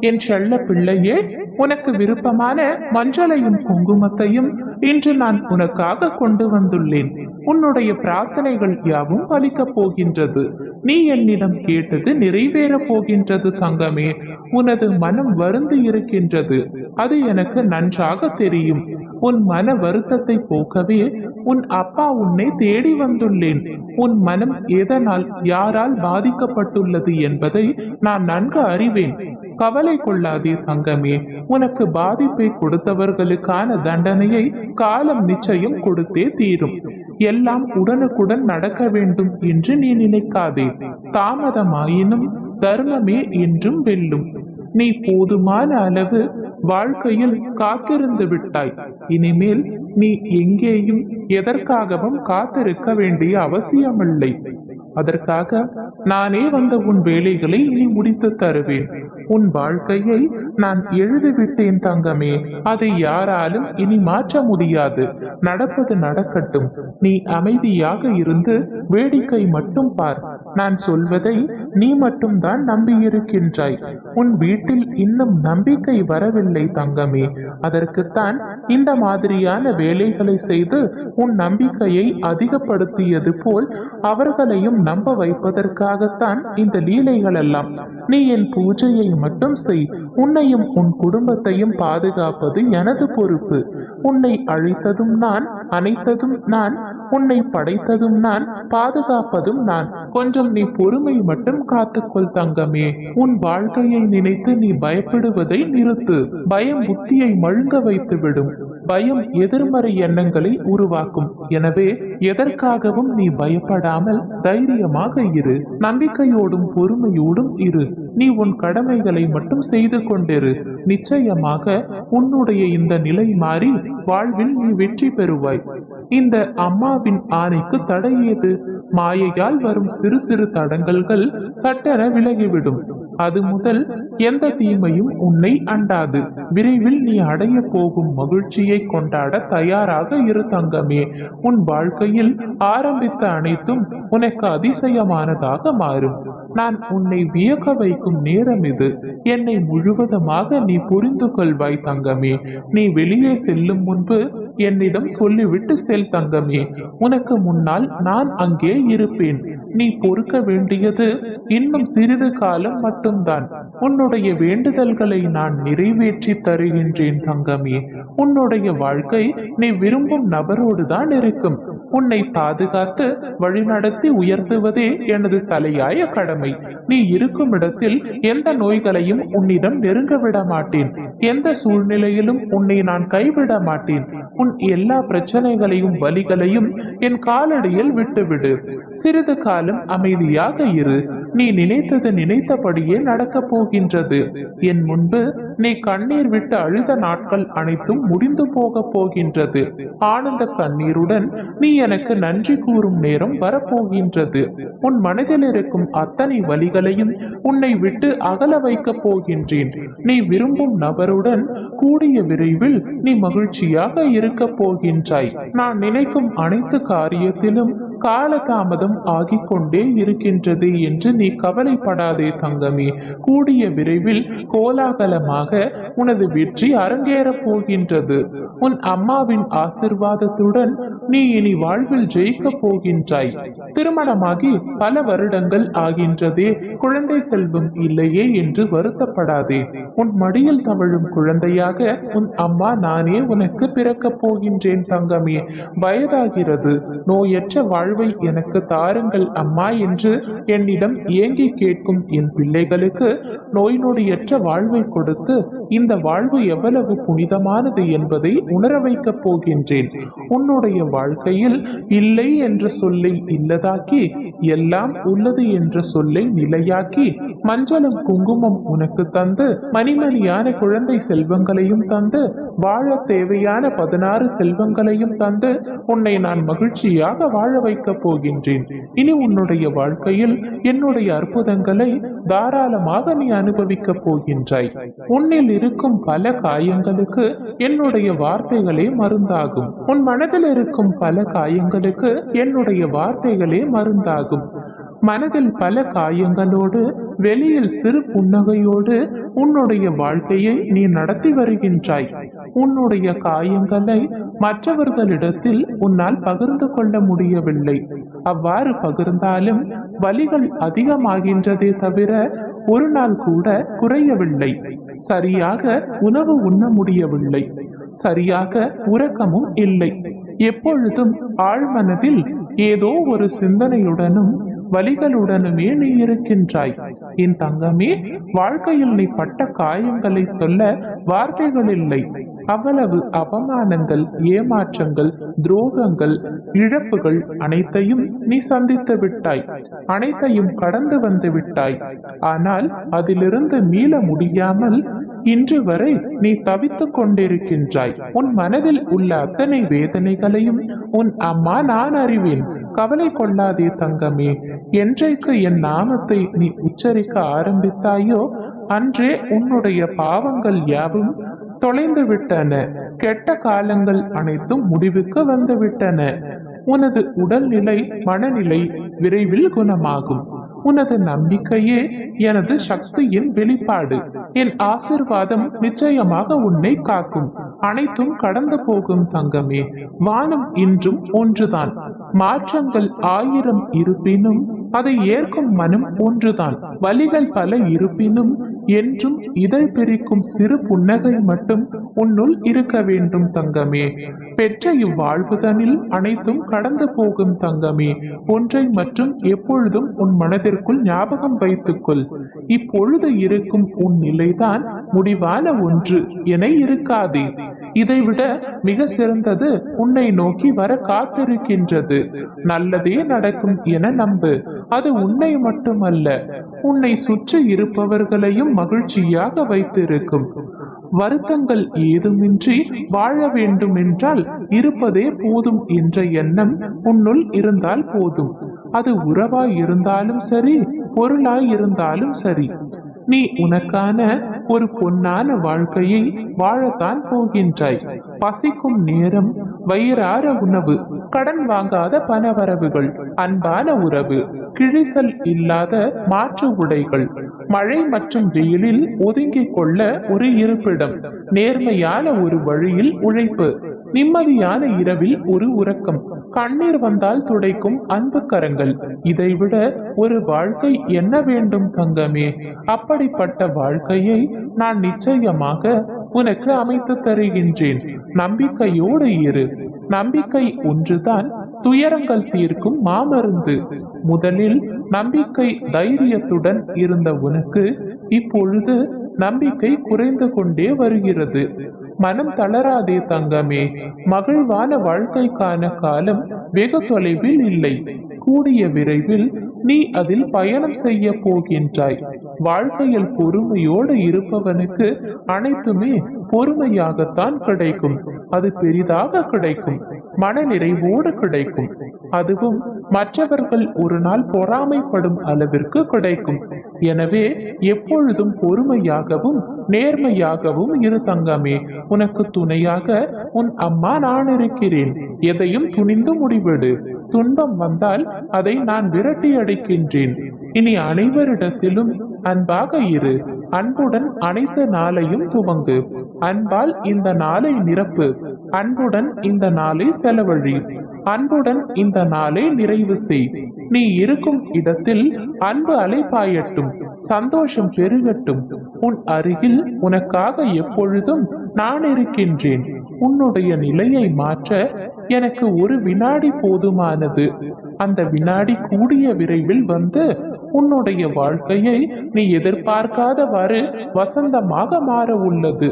என் செல்ல பிள்ளையே, உனக்கு விருப்பமான மஞ்சளையும் குங்குமத்தையும் இன்று நான் உனக்காக கொண்டு வந்துள்ளேன். உன்னுடைய பிரார்த்தனைகள் யாவும் பலிக்கப் போகின்றது. நீ என்னிடம் கேட்டது நிறைவேறப் போகின்றது தங்கமே. உனது மனம் வருந்தி இருக்கின்றது, அது எனக்கு நன்றாக தெரியும். உன் மன வருத்தத்தை போக்கவே உன் அப்பா உன்னை தேடி வந்துள்ளேன். உன் மனம் எதனால், யாரால் பாதிக்கப்பட்டுள்ளது என்பதை நான் நன்கு அறிவேன். கவலை கொள்ளாதே தங்கமே. உனக்கு பாதிப்பை கொடுத்தவர்களுக்கான தண்டனையை காலம் நிச்சயம் கொடுத்தே தீரும். எல்லாம் உடனுக்குடன் நடக்க வேண்டும் என்று நீ நினைக்காதே. தாமதமாயினும் தர்மமே என்றும் வெல்லும். நீ போதுமான அளவு வாழ்க்கையில் காத்திருந்து விட்டாய். இனிமேல் நீ எங்கேயும் எதற்காகவும் காத்திருக்க வேண்டிய அவசியமில்லை. அதற்காக நானே வந்த உன் வேலைகளை இனி முடித்து தருவேன். உன் வாழ்க்கையை நான் எழுதிவிட்டேன் தங்கமே. அதை யாராலும் இனி மாற்ற முடியாது. நடப்பது நடக்கட்டும். நீ அமைதியாக இருந்து வேடிக்கை மட்டும் பார். நான் சொல்வதை நீ மட்டும்தான் நம்பியிருக்கின்றாய். உன் வீட்டில் இன்னும் நம்பிக்கை வரவில்லை தங்கமே. அதற்குத்தான் இந்த மாதிரியான வேலைகளை செய்து உன் நம்பிக்கையை அதிகப்படுத்தியது போல் அவர்களையும் நம்ப வைப்பதற்காகத்தான் இந்த லீலைகள் எல்லாம். நீ என் பூஜையை மட்டும் செய். உன்னையும் உன் குடும்பத்தையும் பாதுகாப்பது எனது பொறுப்பு. உன்னை அழைத்ததும் நான், அணைத்ததும் நான், உன்னை படைத்ததும் நான், பாதுகாப்பதும் நான். கொஞ்சம் நீ பொறுமை மட்டும் காத்துக்கொள் தங்கமே. உன் வாழ்க்கையை நினைத்து நீ பயப்படுவதை நிறுத்து. பயம் புத்தியை மழுங்க வைத்துவிடும். பயம் எதிர்மறை எண்ணங்களை உருவாக்கும். எனவே எதற்காகவும் நீ பயப்படாமல் தைரியமாக இரு. நம்பிக்கையோடும் பொறுமையோடும் இரு. நீ உன் கடமைகளை மட்டும் செய்து கொண்டிரு. நிச்சயமாக உன்னுடைய இந்த நிலை மாறி வாழ்வில் நீ வெற்றி பெறுவாய். இந்த அம்மாவின் ஆணைக்கு தடை ஏது? மாயையால் வரும் சிறு சிறு தடங்கல்கள் சட்டென விலகிவிடும். அது முதல் எந்த தீமையும் உன்னை அண்டாது. விரைவில் நீ அடைய போகும் மகிழ்ச்சியை கொண்டாட தயாராக இரு தங்கமே. உன் வாழ்க்கையில் ஆரம்பித்த அனைத்தும் உனக்கு அதிசயமானதாக மாறும். நான் உன்னை வியக்க வைக்கும் நேரம் இது. என்னை முழுவதுமாக நீ புரிந்து கொள்வாய் தங்கமே. நீ வெளியே செல்லும் முன்பு என்னிடம் சொல்லிவிட்டு செல் தங்கமே. உனக்கு முன்னால் நான் அங்கே இருப்பேன். நீ பொறுக்க வேண்டியது இன்னும் சிறிது காலம் மட்டும்தான். உன்னுடைய வேண்டுதல்களை நான் நிறைவேற்றி தருகின்றேன் தங்கமே. உன்னுடைய வாழ்க்கை நீ விரும்பும் நபரோடு தான் இருக்கும். உன்னை பாதுகாத்து வழிநடத்தி உயர்த்துவதே எனது தலையாய கடமை. நீ இருக்கும் இடத்தில் எந்த நோய்களையும் உன்னிடம் நெருங்க விட மாட்டேன். எந்த சூழ்நிலையிலும் உன்னை நான் கைவிட மாட்டேன். உன் எல்லா பிரச்சனைகளையும் வலிகளையும் என் காலடியில் விட்டுவிடு. சிறிது காலம் அமைதியாக இரு. நீ நினைத்தது நினைத்தபடியே நடக்கப் போகின்றது. என் முன்பு நீ கண்ணீர் விட்டு அழுத நாட்கள் அனைத்தும் முடிந்து போக போகின்றது. ஆனந்த கண்ணீருடன் நீ எனக்கு நன்றி கூறும் நேரம் வரப்போகின்றது. உன் மனதில் இருக்கும் அத்தனை வலிகளையும் உன்னை விட்டு அகல வைக்கப் போகின்றேன். நீ விரும்பும் நபருடன் கூடிய விரைவில் நீ மகிழ்ச்சியாக இருக்க போகின்றாய். நான் நினைக்கும் அனைத்து காரியத்திலும் காலதாமதம் ஆகிக் கொண்டே இருக்கின்றது என்று நீ கவலைப்படாதே தங்கமே. கூடிய விரைவில் கோலாகலமாக உனது வெற்றி அரங்கேறப் போகின்றது. உன் அம்மாவின் ஆசிர்வாதத்துடன் நீ இனி வாழ்வில் ஜெயிக்கப் போகின்றாய். திருமணமாகி பல வருடங்கள் ஆகின்றதே, குழந்தை செல்வம் இல்லையே என்று வருத்தப்படாதே. உன் மடியில் தவழும் குழந்தையாக உன் அம்மா நானே உனக்கு பிறக்கப் போகின்றேன் தங்கமே. வயதாகிறது, நோயற்ற வாழ்வை எனக்கு தாருங்கள் அம்மா என்று என்னிடம் ஏங்கி கேட்கும் என் பிள்ளைகளுக்கு நோய் நொடியற்ற வாழ்வை கொடுத்து இந்த வாழ்வு எவ்வளவு புனிதமானது என்பதை உணர வைக்கப் போகின்றேன். உன்னுடைய வாழ்க்கையில் இல்லை என்ற சொல்லை இல்லதாக்கி, எல்லாம் உள்ளது என்ற சொல்லை நிலையாக்கி, மஞ்சளும் குங்குமம் உனக்கு தந்து, மணிமணியான குழந்தை செல்வங்களையும் தந்து, வாழ தேவையான 16 செல்வங்களையும் தந்து உன்னை நான் மகிழ்ச்சியாக வாழ வைக்கப் போகின்றேன். இனி உன்னுடைய வாழ்க்கையில் என்னுடைய அற்புதங்களை தாராளமாக நீ அனுபவிக்கப் போகின்றாய். உன்னில் இருக்கும் பல காயங்களுக்கு என்னுடைய வார்த்தைகளே மருந்தாகும். உன் மனதில் இருக்கும் பல காயங்களுக்கு என்னுடைய வார்த்தைகளே மருந்தாகும். மனதில் பல காயங்களோடு வெளியில் சிறு புன்னகையோடு உன்னுடைய வாழ்க்கையை நீ நடத்தி வருகின்றாய். உன்னுடைய காயங்களை மற்றவர்களிடத்தில் உன்னால் பகிர்ந்து கொள்ள முடியவில்லை. அவ்வாறு பகிர்ந்தாலும் வலிகள் அதிகமாகின்றதே தவிர ஒரு நாள் கூட குறையவில்லை. சரியாக உணவு உண்ண முடியவில்லை. சரியாக உறக்கமும் இல்லை. எப்பொழுதும் ஆழ்மனதில் ஏதோ ஒரு சிந்தனையுடனும் வலிகளுடனுமே நீ இருக்கின்றாய். என் தங்கமே, வாழ்க்கையில் நீ பட்ட காயங்களை சொல்ல வார்த்தைகள் இல்லை. அவ்வளவு அவமானங்கள், ஏமாற்றங்கள், துரோகங்கள், இழப்புகள் அனைத்தையும் நீ சந்தித்து விட்டாய். அனைத்தையும் கடந்து வந்து விட்டாய். ஆனால் அதிலிருந்து மீள முடியாமல் இன்று வரை நீ தவித்துக் கொண்டிருக்கின்றாய். உன் மனதில் உள்ள அத்தனை வேதனைகளையும் உன் அம்மா நான் அறிவேன். கவலை கொள்ளாதே தங்கமே. என்றைக்கு என் நாமத்தை நீ உச்சரிக்க ஆரம்பித்தாயோ அன்றே உன்னுடைய பாவங்கள் யாவும் தொலைந்து விட்டன. கெட்ட காலங்கள் அனைத்தும் முடிவுக்கு வந்து விட்டன. உனது உடல்நிலை, மனநிலை விரைவில் குணமாகும். உனது நம்பிக்கையே எனது சக்தியின் வெளிப்பாடு. என் ஆசிர்வாதம் நிச்சயமாக உன்னை காக்கும். அனைத்தும் கடந்து போகும் தங்கமே. வானம் இன்றும் ஒன்றுதான். மாற்றங்கள் 1000 இருப்பினும் அதை ஏற்கும் மனம் ஒன்றுதான். வலிகள் பல இருப்பினும் என்றும் இதழ் பிரிக்கும் சிறு புன்னகை மட்டும் உன்னுள் இருக்க வேண்டும் தங்கமே. பெற்ற இவ்வாழ்வுதனில் அனைத்தும் கடந்து போகும் தங்கமே. ஒன்றை மற்றும் எப்பொழுதும் உன் மனதிற்குள் ஞாபகம் வைத்துக்கொள். இப்பொழுது இருக்கும் உன் நிலைதான் முடிவான ஒன்று என இருக்காதே. இதைவிட மிக சிறந்தது உன்னை நோக்கி வர காத்திருக்கின்றது. நல்லதே நடக்கும் என நம்பு. அது உன்னை மட்டுமல்ல, உன்னை சுற்றி இருப்பவர்களையும் மகிழ்ச்சியாக வைத்திருக்கும். வருத்தங்கள் ஏதுமின்றி வாழ வேண்டும் என்றால் இருப்பதே போதும் என்ற எண்ணம் உன்னுள் இருந்தால் போதும். அது உறவாய் இருந்தாலும் சரி, பொருளாய் இருந்தாலும் சரி. நீ உனக்கான ஒரு பொன்னான வாழ்க்கையை வாழத்தான் போகின்றாய். பசிக்கும் நேரம் வயிறார உணவு, கடன் வாங்காத பணவரவுகள், அன்பான உறவு, கிழிசல் இல்லாத மாற்று உடைகள், மழை மற்றும் வெயிலில் ஒதுங்கிக் கொள்ள ஒரு இருப்பிடம், நேர்மையான ஒரு வழியில் உழைப்பு, நிம்மதியான இரவில் ஒரு உறக்கம், கண்ணீர் வந்தால் துடைக்கும் அன்பு கரங்கள். இதைவிட ஒரு வாழ்க்கை என்ன வேண்டும் தங்கமே? அப்படிப்பட்ட வாழ்க்கையை நான் நிச்சயமாக உனக்கு அமைத்து தருகின்றேன். நம்பிக்கையோடு இரு. நம்பிக்கை ஒன்றுதான் துயரங்கள் தீர்க்கும் மாமருந்து. முதலில் நம்பிக்கை தைரியத்துடன் இருந்த உனக்கு இப்பொழுது நம்பிக்கை குறைந்து கொண்டே வருகிறது. மனம் தளராதே தங்கமே. மகிழ்வான வாழ்க்கைக்கான காலம் வெகு தொலைவில் இல்லை. கூடிய விரைவில் நீ அதில் பயணம் செய்ய போகின்றாய். வாழ்க்கையில் பொறுமையோடு இருப்பவனுக்கு அனைத்துமே பொறுமையாகத்தான் கிடைக்கும். அது பெரிதாக கிடைக்கும், மன நிறைவோடு கிடைக்கும். அதுவும் மற்றவர்கள் ஒரு நாள் பொறாமைப்படும் அளவிற்கு கிடைக்கும். எனவே எப்பொழுதும் பொறுமையாகவும் நேர்மையாகவும் இரு தங்கமே. உனக்கு துணையாக உன் அம்மா நான் இருக்கிறேன். எதையும் துணிந்து முடிவிடு. துன்பம் வந்தால் அதை நான் விரட்டி அடிக்கின்றேன். இனி அனைவரிடத்திலும் அன்பாக இரு. அன்புடன் அனைத்து நாளையும் துவங்கு. அன்பால் இந்த நாளை நிரப்பு. அன்புடன் இந்த நாளை செலவழி. அன்புடன் இந்த நாளை நிறைவு செய். நீ இருக்கும் இடத்தில் அன்பு அலைபாயட்டும், சந்தோஷம் பெருகட்டும். உன் அருகில் உனக்காக எப்பொழுதும் நான் இருக்கின்றேன். உன்னுடைய நிலையை மாற்ற எனக்கு ஒரு வினாடி போதுமானது. அந்த வினாடி கூடிய விரைவில் வந்து உன்னுடைய வாழ்க்கையை நீ எதிர்பார்க்காதவாறு வசந்தமாக மாற உள்ளது.